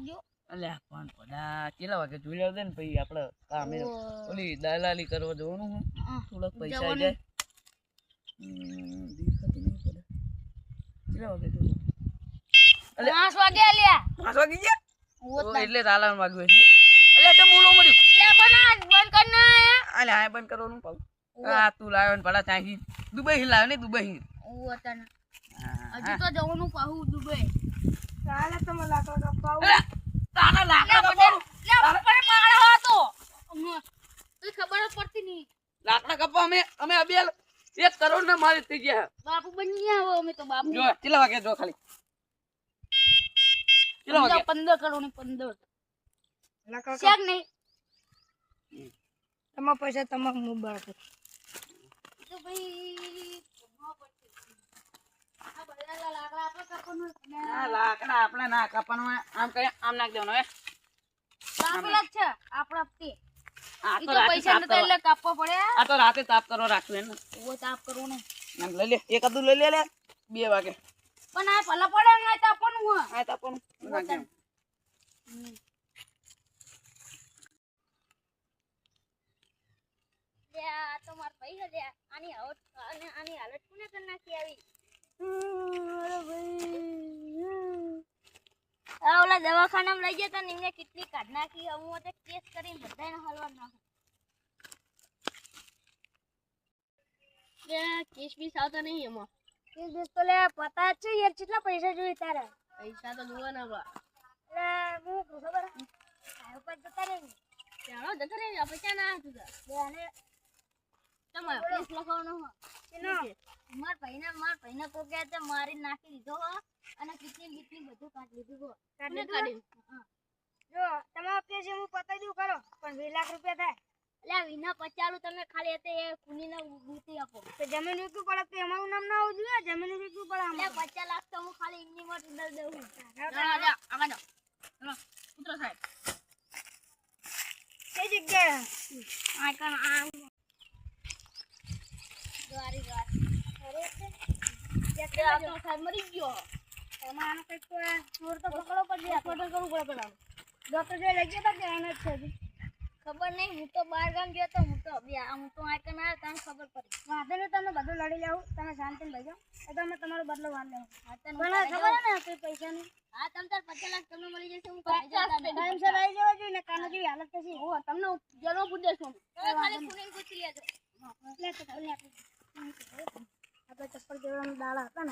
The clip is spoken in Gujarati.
નાખજો અલ્યા પણ બધા કેટલા વાગે જોઈ લેવા દે ને પછી આપણે કામે ઓલી દલાલી કરવા જવાનું હું થોડાક પૈસા આવી જાય દેખાતું નહીં પડે કેટલા વાગે જોયું 5 વાગે આલ્યા 5 વાગે ગયા એટલે તાલાન વાગ્યો છે અલ્યા તે બોલો મર્યું લે પણ આ બંધ કર ના અલ્યા આ બંધ કરવાનું પાઉ આ તું લાવ્યો ને ભલા ત્યાંથી દુબઈ હી લાવ્યો ને દુબઈ હી ઓ તને હજી તો જવાનું પાહુ દુબઈ ચાલે તો મને લાકડા કપાવ તારા લાકડા કપાવ લે ઉપર પાગળ હો તો તું ખબર જ પડતી નહીં લાકડા કપાવ અમે અબેલ 1 કરોડ ના માલ થઈ ગયા બાપુ બની ગયા હવે અમે તો બાપુ જો કેટલા વાગે જો ખાલી કેટલા વાગે 15 કરોડ ની 15 લાકડા શેક નહીં તમારા પૈસા તમારા મોબાઈલ પર તો ભાઈ આ બધા લાકડા આપણે કાપવાનું આ લાકડા આપણે ના કાપવાનું આમ કઈ આમ નાખ દેવાનું હે કાપેલા જ છે આપણા તે આ ઈ તો તો રાતે પૈસા તાપ નતા એટલે કાપવા પડે આ તો રાતે તાપ કરવા રાખવું એને ઓ તાપ કરવું ને આમ લઈ લે એક અદુ લઈ લે 2 વાગે પણ આ ભલા પડે ને આ તાપવાનું હું આ તાપવાનું નાખ દે લે આ તો માર પૈસા લે આની હાલત કોને કરી નાખી આવી આ ઓલા દવાખાનામાં લઈ ગયા તા ને એમને કેટલી કાઢ નાખી હું તો કેસ કરીને બધાને હલવા નાખું લે કેસ બી આવતા નહીં એમાં કેસ બેસ તો લે પતા છે યાર કેટલા પૈસા જોઈએ તારા પૈસા તો જોવાના બા એટલે હું ખબર આ ઉપર જતા રહે ચાલો જતો રે આપણે ક્યાં ના હતું બે આને તમારે કેસ લખવાનો હો એનો માર ભાઈને કોકે તે મારી નાખી દીધો હો અને કેટલી બધું કાઢી લીધું હો કાઢી લીધું? જો તમારો કેસ હું પતાઈ દઉં કરો પણ 2 લાખ રૂપિયા થાય એટલે વિના પચાલું તમે ખાલી તે કુનીને બૂટી આપો તો જમીન વેચવું પડે તો અમારું નામ ના આવવું જોઈએ જમીન વેચવું પડે એટલે આમાં 50 લાખ તો હું ખાલી ઇમની મોટ દઈ દઉં આગળ જાઓ ચલો ઉતરો સાહેબ કઈ જગ્યાએ આ કણ આ દ્વારી અરે છે આ તો સાહેબ મરી ગયો એમાં આનો કંઈક તો ચોર તો પકડો પડે ફોટો કરવું પડે પેલા ડોક્ટર જે લઈ ગયા હતા એને જ છે હજી. ખબર નહીં હું તો બહાર ગામ ગયો તો હું તો આ કણ આ તને ખબર પડી વાંધો નહીં તમે બધું લડી લેવું તમે શાંતિથી બેસો એ તમે તમારો બદલો વાર લેવો હા તને પણ ખબર હે ને કોઈ પૈસાની હા તમ તાર 50 લાખ તમને મળી જશે હું કહી જતા ટાઈમસર આવી જવા જોઈએ ને કાનો જેવી હાલત થશે ઓ તમને જરો પૂછે છું તમે ખાલી કુનીને પૂછી લેજો એટલે તો આપણે ચપ્પલ જેવા દાડા હતા ને